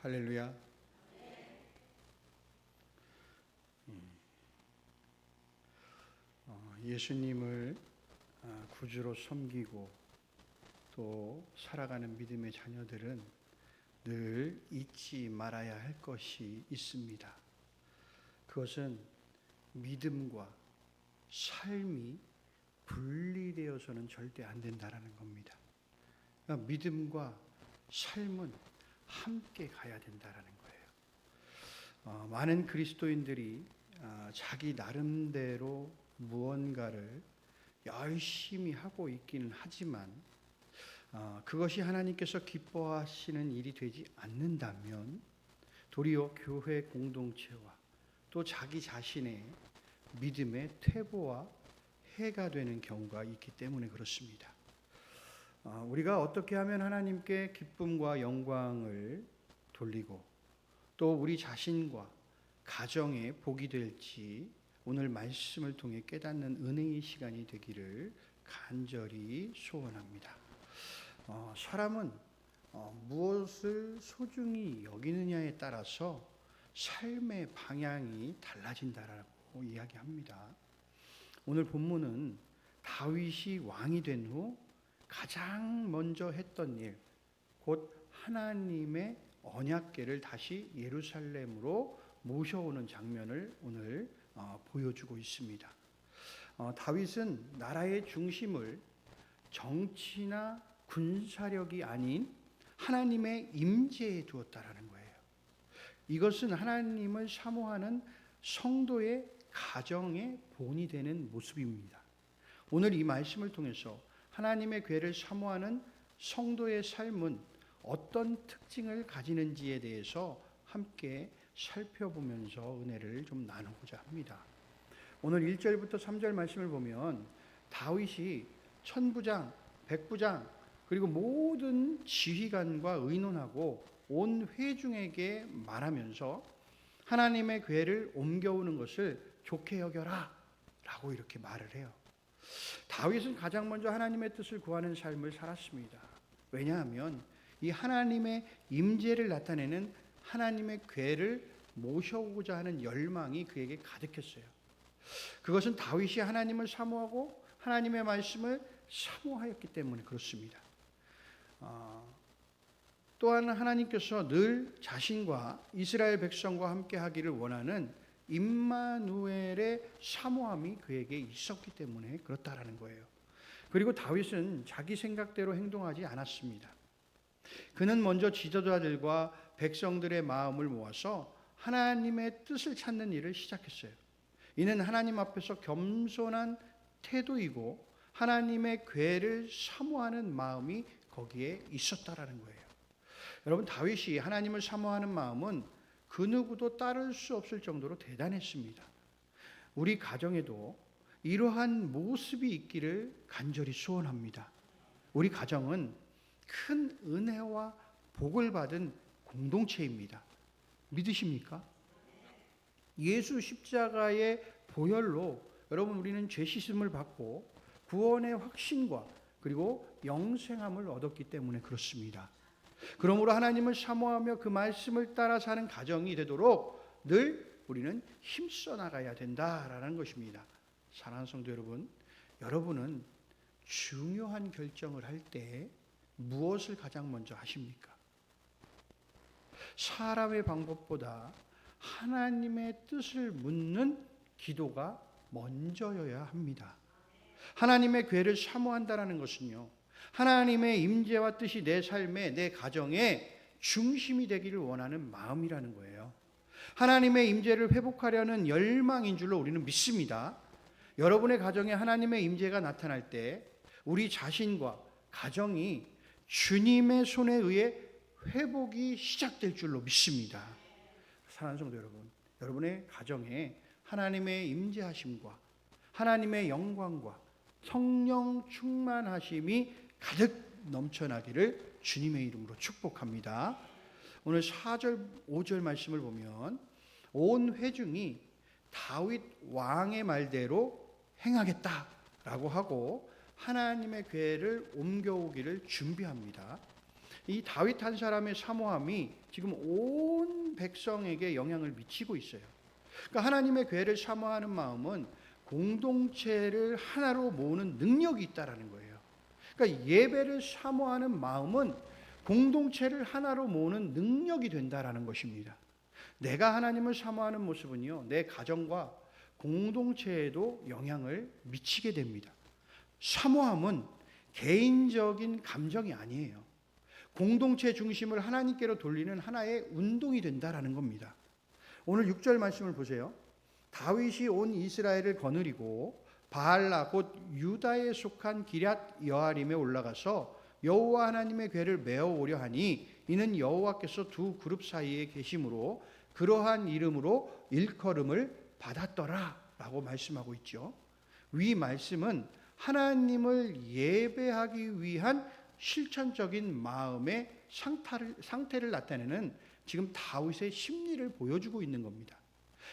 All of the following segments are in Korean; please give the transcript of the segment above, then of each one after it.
할렐루야. 예수님을 구주로 섬기고 또 살아가는 믿음의 자녀들은 늘 잊지 말아야 할 것이 있습니다. 그것은 믿음과 삶이 분리되어서는 절대 안 된다는 겁니다. 그러니까 믿음과 삶은 함께 가야 된다는 거예요. 많은 그리스도인들이 자기 나름대로 무언가를 열심히 하고 있기는 하지만 그것이 하나님께서 기뻐하시는 일이 되지 않는다면 도리어 교회 공동체와 또 자기 자신의 믿음의 퇴보와 해가 되는 경우가 있기 때문에 그렇습니다. 우리가 어떻게 하면 하나님께 기쁨과 영광을 돌리고 또 우리 자신과 가정에 복이 될지 오늘 말씀을 통해 깨닫는 은혜의 시간이 되기를 간절히 소원합니다. 사람은 무엇을 소중히 여기느냐에 따라서 삶의 방향이 달라진다라고 이야기합니다. 오늘 본문은 다윗이 왕이 된 후 가장 먼저 했던 일, 곧 하나님의 언약궤를 다시 예루살렘으로 모셔오는 장면을 오늘 보여주고 있습니다. 다윗은 나라의 중심을 정치나 군사력이 아닌 하나님의 임재에 두었다라는 거예요. 이것은 하나님을 사모하는 성도의 가정의 본이 되는 모습입니다. 오늘 이 말씀을 통해서 하나님의 궤를 사모하는 성도의 삶은 어떤 특징을 가지는지에 대해서 함께 살펴보면서 은혜를 좀 나누고자 합니다. 오늘 1절부터 3절 말씀을 보면 다윗이 천부장, 백부장 그리고 모든 지휘관과 의논하고 온 회중에게 말하면서 하나님의 궤를 옮겨오는 것을 좋게 여겨라 라고 이렇게 말을 해요. 다윗은 가장 먼저 하나님의 뜻을 구하는 삶을 살았습니다. 왜냐하면 이 하나님의 임재를 나타내는 하나님의 궤를 모셔오고자 하는 열망이 그에게 가득했어요. 그것은 다윗이 하나님을 사모하고 하나님의 말씀을 사모하였기 때문에 그렇습니다. 또한 하나님께서 늘 자신과 이스라엘 백성과 함께 하기를 원하는 임마누엘의 사모함이 그에게 있었기 때문에 그렇다라는 거예요. 그리고 다윗은 자기 생각대로 행동하지 않았습니다. 그는 먼저 지도자들과 백성들의 마음을 모아서 하나님의 뜻을 찾는 일을 시작했어요. 이는 하나님 앞에서 겸손한 태도이고 하나님의 궤를 사모하는 마음이 거기에 있었다라는 거예요. 여러분, 다윗이 하나님을 사모하는 마음은 그 누구도 따를 수 없을 정도로 대단했습니다. 우리 가정에도 이러한 모습이 있기를 간절히 소원합니다. 우리 가정은 큰 은혜와 복을 받은 공동체입니다. 믿으십니까? 예수 십자가의 보혈로 여러분 우리는 죄 씻음을 받고 구원의 확신과 그리고 영생함을 얻었기 때문에 그렇습니다. 그러므로 하나님을 사모하며 그 말씀을 따라 사는 가정이 되도록 늘 우리는 힘써 나가야 된다라는 것입니다. 사랑하는 성도 여러분, 여러분은 중요한 결정을 할 때 무엇을 가장 먼저 하십니까? 사람의 방법보다 하나님의 뜻을 묻는 기도가 먼저여야 합니다. 하나님의 궤를 사모한다는 것은요, 하나님의 임재와 뜻이 내 삶에, 내 가정에 중심이 되기를 원하는 마음이라는 거예요. 하나님의 임재를 회복하려는 열망인 줄로 우리는 믿습니다. 여러분의 가정에 하나님의 임재가 나타날 때 우리 자신과 가정이 주님의 손에 의해 회복이 시작될 줄로 믿습니다. 사랑하는 성도 여러분, 여러분의 가정에 하나님의 임재하심과 하나님의 영광과 성령 충만하심이 가득 넘쳐나기를 주님의 이름으로 축복합니다. 오늘 4절 5절 말씀을 보면 온 회중이 다윗 왕의 말대로 행하겠다라고 하고 하나님의 궤를 옮겨오기를 준비합니다. 이 다윗 한 사람의 사모함이 지금 온 백성에게 영향을 미치고 있어요. 그러니까 하나님의 궤를 사모하는 마음은 공동체를 하나로 모으는 능력이 있다라는 거예요. 그러니까 예배를 사모하는 마음은 공동체를 하나로 모으는 능력이 된다라는 것입니다. 내가 하나님을 사모하는 모습은요, 내 가정과 공동체에도 영향을 미치게 됩니다. 사모함은 개인적인 감정이 아니에요. 공동체 중심을 하나님께로 돌리는 하나의 운동이 된다라는 겁니다. 오늘 6절 말씀을 보세요. 다윗이 온 이스라엘을 거느리고 바알라 곧 유다에 속한 기럇 여아림에 올라가서 여호와 하나님의 궤를 메어 오려 하니 이는 여호와께서 두 그룹 사이에 계심으로 그러한 이름으로 일컬음을 받았더라 라고 말씀하고 있죠. 위 말씀은 하나님을 예배하기 위한 실천적인 마음의 상태를 나타내는 지금 다윗의 심리를 보여주고 있는 겁니다.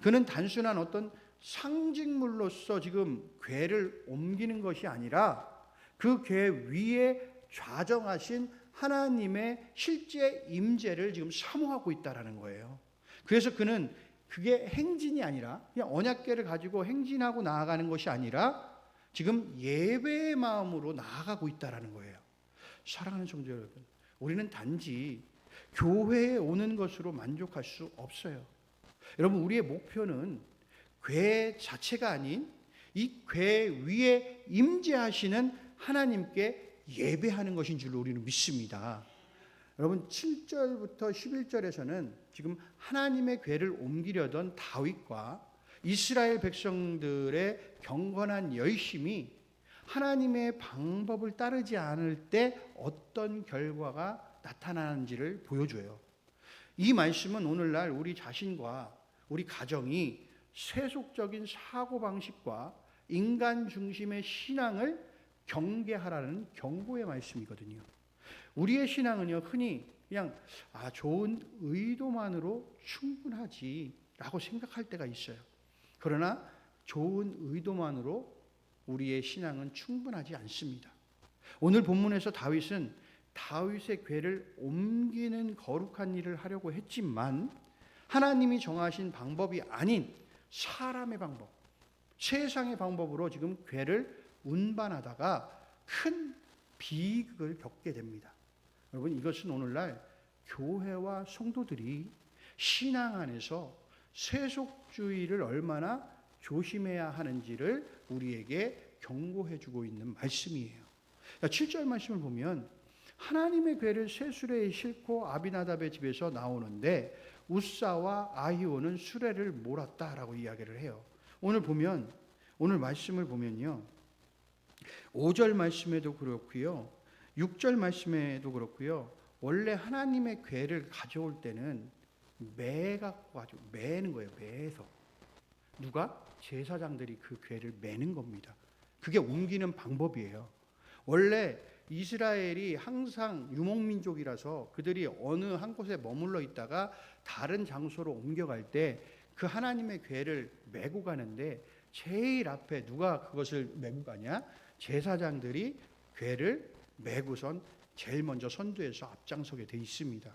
그는 단순한 어떤 상징물로서 지금 궤를 옮기는 것이 아니라 그 궤 위에 좌정하신 하나님의 실제 임재를 지금 사모하고 있다라는 거예요. 그래서 그는 그게 행진이 아니라 그냥 언약궤를 가지고 행진하고 나아가는 것이 아니라 지금 예배의 마음으로 나아가고 있다라는 거예요. 사랑하는 성도 여러분, 우리는 단지 교회에 오는 것으로 만족할 수 없어요. 여러분, 우리의 목표는 궤 자체가 아닌 이 궤 위에 임재하시는 하나님께 예배하는 것인 줄로 우리는 믿습니다. 여러분, 7절부터 11절에서는 지금 하나님의 궤를 옮기려던 다윗과 이스라엘 백성들의 경건한 열심이 하나님의 방법을 따르지 않을 때 어떤 결과가 나타나는지를 보여줘요. 이 말씀은 오늘날 우리 자신과 우리 가정이 세속적인 사고방식과 인간 중심의 신앙을 경계하라는 경고의 말씀이거든요. 우리의 신앙은요, 흔히 그냥 좋은 의도만으로 충분하지라고 생각할 때가 있어요. 그러나 좋은 의도만으로 우리의 신앙은 충분하지 않습니다. 오늘 본문에서 다윗은 다윗의 궤를 옮기는 거룩한 일을 하려고 했지만 하나님이 정하신 방법이 아닌 사람의 방법, 세상의 방법으로 지금 궤를 운반하다가 큰 비극을 겪게 됩니다. 여러분, 이것은 오늘날 교회와 성도들이 신앙 안에서 세속주의를 얼마나 조심해야 하는지를 우리에게 경고해 주고 있는 말씀이에요. 7절 말씀을 보면 하나님의 궤를 새 수레에 싣고 아비나답의 집에서 나오는데 우사와 아히오는 수레를 몰았다라고 이야기를 해요. 오늘 말씀을 보면요, 5절 말씀에도 그렇고요, 6절 말씀에도 그렇고요, 원래 하나님의 궤를 가져올 때는 매 갖고 가지고 매는 거예요. 매서 누가? 제사장들이 그 궤를 매는 겁니다. 그게 옮기는 방법이에요. 원래 이스라엘이 항상 유목민족이라서 그들이 어느 한 곳에 머물러 있다가 다른 장소로 옮겨갈 때 그 하나님의 궤를 메고 가는데 제일 앞에 누가 그것을 메고 가냐? 제사장들이 궤를 메고선 제일 먼저 선두에서 앞장서게 돼 있습니다.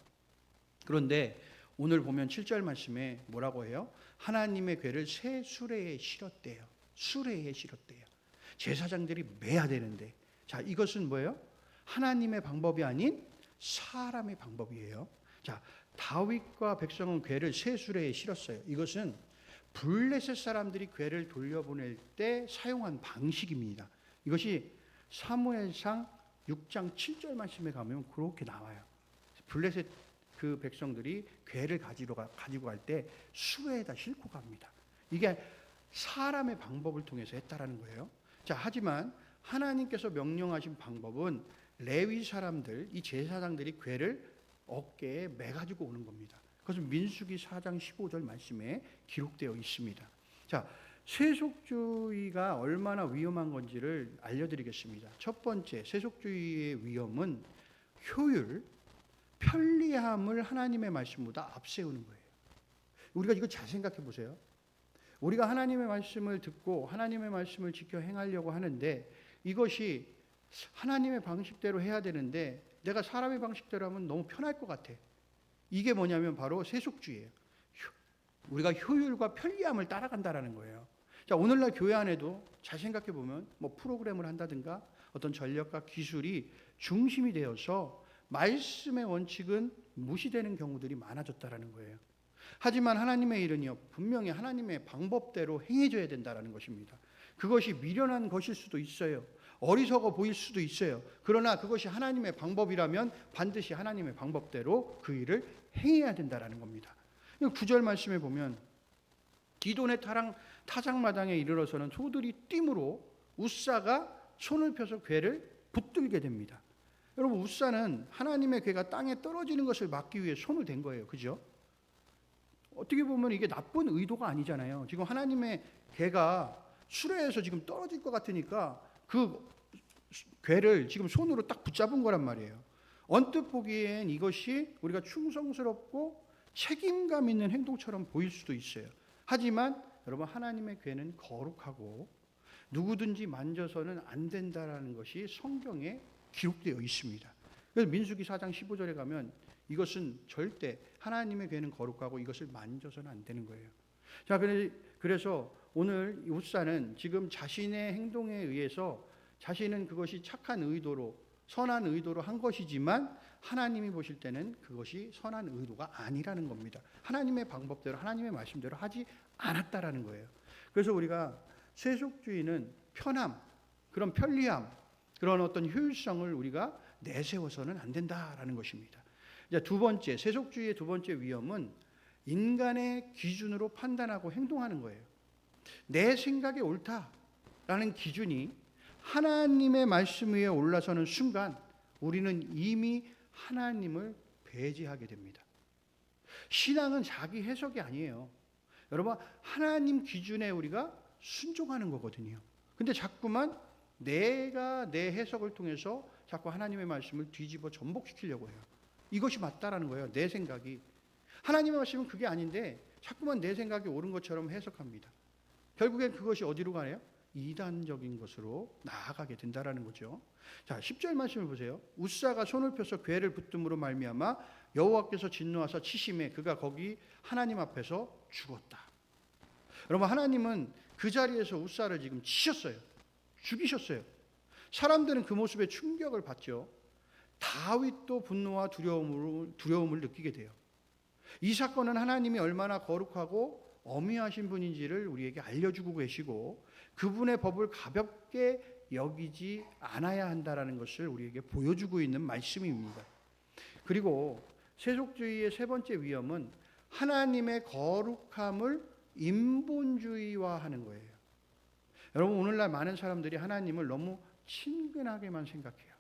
그런데 오늘 보면 7절 말씀에 뭐라고 해요? 하나님의 궤를 새 수레에 실었대요. 수레에 실었대요. 제사장들이 매야 되는데, 자, 이것은 뭐예요? 하나님의 방법이 아닌 사람의 방법이에요. 자, 다윗과 백성은 궤를 새 수레에 실었어요. 이것은 블레셋 사람들이 궤를 돌려보낼 때 사용한 방식입니다. 이것이 사무엘상 6장 7절 말씀에 가면 그렇게 나와요. 블레셋 그 백성들이 궤를 가지고 갈 때 수레에다 싣고 갑니다. 이게 사람의 방법을 통해서 했다라는 거예요. 자, 하지만 하나님께서 명령하신 방법은 레위 사람들, 이 제사장들이 궤를 어깨에 매가지고 오는 겁니다. 그것은 민수기 4장 15절 말씀에 기록되어 있습니다. 자, 세속주의가 얼마나 위험한 건지를 알려드리겠습니다. 첫 번째, 세속주의의 위험은 효율, 편리함을 하나님의 말씀보다 앞세우는 거예요. 우리가 이거 잘 생각해 보세요. 우리가 하나님의 말씀을 듣고 하나님의 말씀을 지켜 행하려고 하는데 이것이 하나님의 방식대로 해야 되는데 내가 사람의 방식대로 하면 너무 편할 것 같아. 이게 뭐냐면 바로 세속주의예요. 우리가 효율과 편리함을 따라간다라는 거예요. 자, 오늘날 교회 안에도 잘 생각해 보면 뭐 프로그램을 한다든가 어떤 전략과 기술이 중심이 되어서 말씀의 원칙은 무시되는 경우들이 많아졌다라는 거예요. 하지만 하나님의 일은요, 분명히 하나님의 방법대로 행해져야 된다라는 것입니다. 그것이 미련한 것일 수도 있어요. 어리석어 보일 수도 있어요. 그러나 그것이 하나님의 방법이라면 반드시 하나님의 방법대로 그 일을 행해야 된다라는 겁니다. 9절 말씀에 보면 기돈의 타작마당에 이르러서는 소들이 띠므로 웃사가 손을 펴서 궤를 붙들게 됩니다. 여러분, 웃사는 하나님의 궤가 땅에 떨어지는 것을 막기 위해 손을 댄 거예요. 그죠? 어떻게 보면 이게 나쁜 의도가 아니잖아요. 지금 하나님의 궤가 수레에서 지금 떨어질 것 같으니까 그 궤를 지금 손으로 딱 붙잡은 거란 말이에요. 언뜻 보기엔 이것이 우리가 충성스럽고 책임감 있는 행동처럼 보일 수도 있어요. 하지만 여러분, 하나님의 궤는 거룩하고 누구든지 만져서는 안 된다라는 것이 성경에 기록되어 있습니다. 그래서 민수기 4장 15절에 가면 이것은 절대 하나님의 궤는 거룩하고 이것을 만져서는 안 되는 거예요. 자, 그래서 오늘 웃사는 지금 자신의 행동에 의해서 자신은 그것이 착한 의도로 선한 의도로 한 것이지만 하나님이 보실 때는 그것이 선한 의도가 아니라는 겁니다. 하나님의 방법대로 하나님의 말씀대로 하지 않았다라는 거예요. 그래서 우리가 세속주의는 편함, 그런 편리함, 그런 어떤 효율성을 우리가 내세워서는 안 된다라는 것입니다. 이제 두 번째, 세속주의의 두 번째 위험은 인간의 기준으로 판단하고 행동하는 거예요. 내 생각이 옳다라는 기준이 하나님의 말씀 위에 올라서는 순간 우리는 이미 하나님을 배제하게 됩니다. 신앙은 자기 해석이 아니에요. 여러분, 하나님 기준에 우리가 순종하는 거거든요. 근데 자꾸만 내가 내 해석을 통해서 자꾸 하나님의 말씀을 뒤집어 전복시키려고 해요. 이것이 맞다라는 거예요. 내 생각이. 하나님의 말씀은 그게 아닌데 자꾸만 내 생각이 옳은 것처럼 해석합니다. 결국엔 그것이 어디로 가요? 이단적인 것으로 나아가게 된다라는 거죠. 자, 10절 말씀을 보세요. 웃사가 손을 펴서 궤를 붙듦으로 말미암아 여호와께서 진노하사 치심에 그가 거기 하나님 앞에서 죽었다. 여러분, 하나님은 그 자리에서 웃사를 지금 치셨어요. 죽이셨어요. 사람들은 그 모습에 충격을 받죠. 다윗도 분노와 두려움을 느끼게 돼요. 이 사건은 하나님이 얼마나 거룩하고 엄위하신 분인지를 우리에게 알려주고 계시고 그분의 법을 가볍게 여기지 않아야 한다라는 것을 우리에게 보여주고 있는 말씀입니다. 그리고 세속주의의 세 번째 위험은 하나님의 거룩함을 인본주의화하는 거예요. 여러분, 오늘날 많은 사람들이 하나님을 너무 친근하게만 생각해요.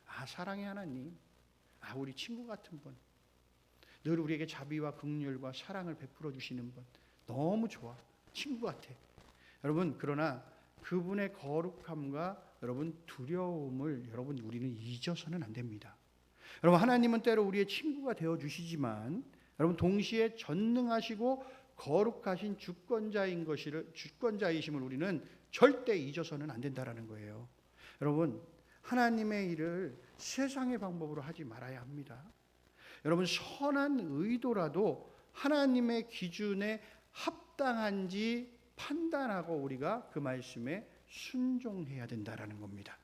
아, 사랑의 하나님, 아, 우리 친구 같은 분, 늘 우리에게 자비와 긍휼과 사랑을 베풀어 주시는 분, 너무 좋아, 친구 같아. 여러분, 그러나 그분의 거룩함과 여러분 두려움을 여러분 우리는 잊어서는 안 됩니다. 여러분, 하나님은 때로 우리의 친구가 되어 주시지만 여러분 동시에 전능하시고 거룩하신 주권자이심을 우리는 절대 잊어서는 안 된다라는 거예요. 여러분, 하나님의 일을 세상의 방법으로 하지 말아야 합니다. 여러분, 선한 의도라도 하나님의 기준에 합당한지 판단하고 우리가 그 말씀에 순종해야 된다라는 겁니다.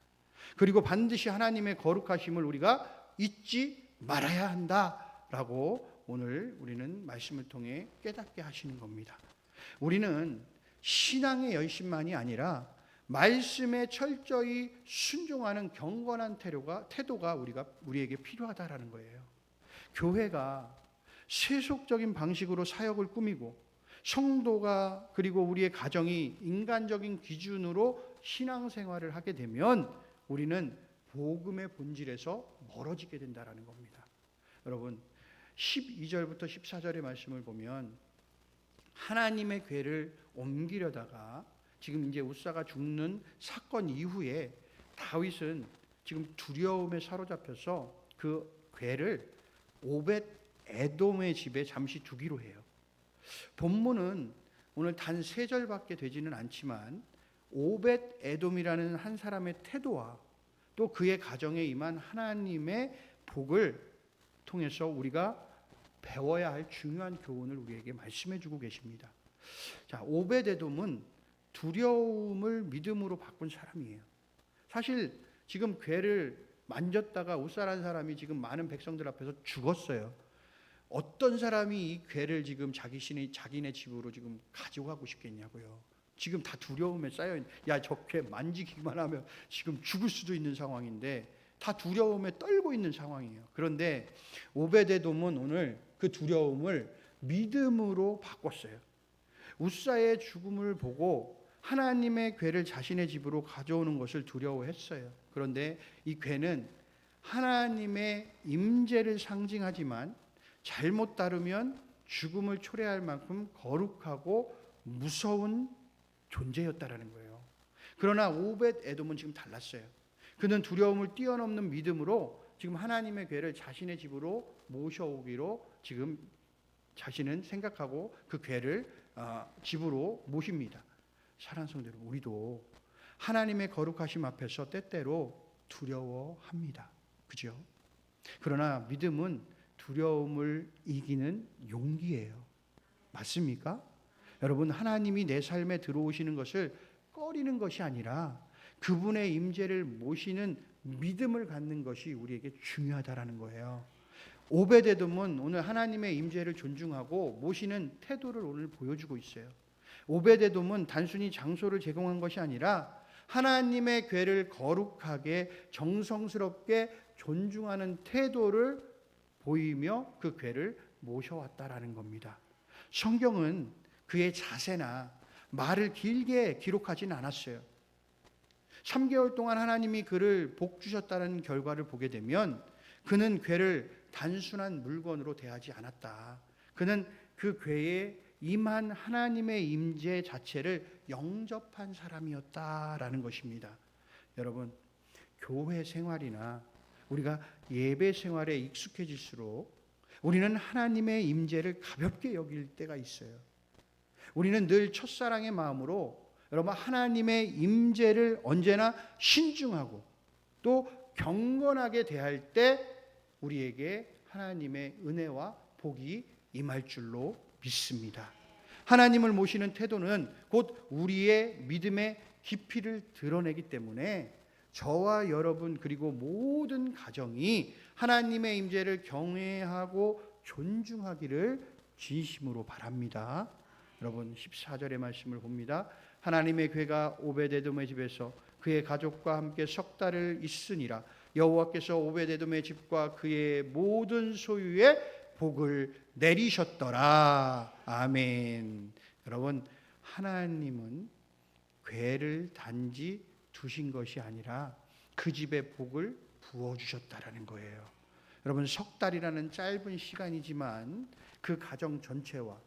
그리고 반드시 하나님의 거룩하심을 우리가 잊지 말아야 한다라고 오늘 우리는 말씀을 통해 깨닫게 하시는 겁니다. 우리는 신앙의 열심만이 아니라 말씀에 철저히 순종하는 경건한 태도가 우리에게 필요하다라는 거예요. 교회가 세속적인 방식으로 사역을 꾸미고 성도가 그리고 우리의 가정이 인간적인 기준으로 신앙생활을 하게 되면 우리는 복음의 본질에서 멀어지게 된다라는 겁니다. 여러분, 12절부터 14절의 말씀을 보면 하나님의 궤를 옮기려다가 지금 이제 웃사가 죽는 사건 이후에 다윗은 지금 두려움에 사로잡혀서 그 궤를 오벳 에돔의 집에 잠시 두기로 해요. 본문은 오늘 단 3절밖에 되지는 않지만 오벳 에돔이라는 한 사람의 태도와 또 그의 가정에 임한 하나님의 복을 통해서 우리가 배워야 할 중요한 교훈을 우리에게 말씀해 주고 계십니다. 자, 오벳에돔은 두려움을 믿음으로 바꾼 사람이에요. 사실 지금 궤를 만졌다가 옷사란 사람이 지금 많은 백성들 앞에서 죽었어요. 어떤 사람이 이 궤를 지금 자기네 집으로 지금 가지고 가고 싶겠냐고요. 지금 다 두려움에 쌓여 있는, 야, 저 궤 만지기만 하면 지금 죽을 수도 있는 상황인데 다 두려움에 떨고 있는 상황이에요. 그런데 오벳에돔은 오늘 그 두려움을 믿음으로 바꿨어요. 웃사의 죽음을 보고 하나님의 궤를 자신의 집으로 가져오는 것을 두려워했어요. 그런데 이 궤는 하나님의 임재를 상징하지만 잘못 다루면 죽음을 초래할 만큼 거룩하고 무서운 존재였다라는 거예요. 그러나 오벳에돔은 지금 달랐어요. 그는 두려움을 뛰어넘는 믿음으로 지금 하나님의 궤를 자신의 집으로 모셔오기로 지금 자신은 생각하고 그 궤를 집으로 모십니다. 사랑하는 성도 여러분, 우리도 하나님의 거룩하심 앞에서 때때로 두려워합니다. 그죠? 그러나 믿음은 두려움을 이기는 용기예요. 맞습니까? 여러분, 하나님이 내 삶에 들어오시는 것을 꺼리는 것이 아니라 그분의 임재를 모시는 믿음을 갖는 것이 우리에게 중요하다라는 거예요. 오벳에돔은 오늘 하나님의 임재를 존중하고 모시는 태도를 오늘 보여주고 있어요. 오벳에돔은 단순히 장소를 제공한 것이 아니라 하나님의 궤를 거룩하게 정성스럽게 존중하는 태도를 보이며 그 궤를 모셔왔다라는 겁니다. 성경은 그의 자세나 말을 길게 기록하지는 않았어요. 3개월 동안 하나님이 그를 복 주셨다는 결과를 보게 되면 그는 궤를 단순한 물건으로 대하지 않았다. 그는 그 궤에 임한 하나님의 임재 자체를 영접한 사람이었다라는 것입니다. 여러분, 교회 생활이나 우리가 예배 생활에 익숙해질수록 우리는 하나님의 임재를 가볍게 여길 때가 있어요. 우리는 늘 첫사랑의 마음으로 여러분 하나님의 임재를 언제나 신중하고 또 경건하게 대할 때 우리에게 하나님의 은혜와 복이 임할 줄로 믿습니다. 하나님을 모시는 태도는 곧 우리의 믿음의 깊이를 드러내기 때문에 저와 여러분 그리고 모든 가정이 하나님의 임재를 경외하고 존중하기를 진심으로 바랍니다. 여러분 14절의 말씀을 봅니다. 하나님의 궤가 오벳에돔의 집에서 그의 가족과 함께 석 달을 있으니라. 여호와께서 오벳에돔의 집과 그의 모든 소유에 복을 내리셨더라. 아멘. 여러분, 하나님은 궤를 단지 두신 것이 아니라 그 집에 복을 부어주셨다라는 거예요. 여러분, 석 달이라는 짧은 시간이지만 그 가정 전체와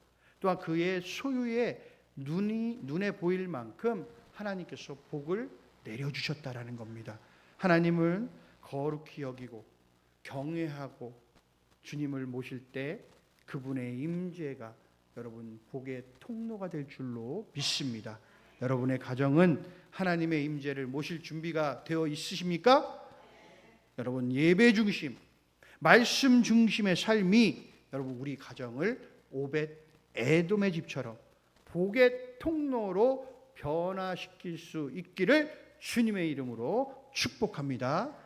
또한 그의 소유에 눈에 보일 만큼 하나님께서 복을 내려주셨다라는 겁니다. 하나님을 거룩히 여기고 경외하고 주님을 모실 때 그분의 임재가 여러분 복의 통로가 될 줄로 믿습니다. 여러분의 가정은 하나님의 임재를 모실 준비가 되어 있으십니까? 여러분 예배 중심, 말씀 중심의 삶이 여러분 우리 가정을 오벳에돔의 집처럼 복의 통로로 변화시킬 수 있기를 주님의 이름으로 축복합니다.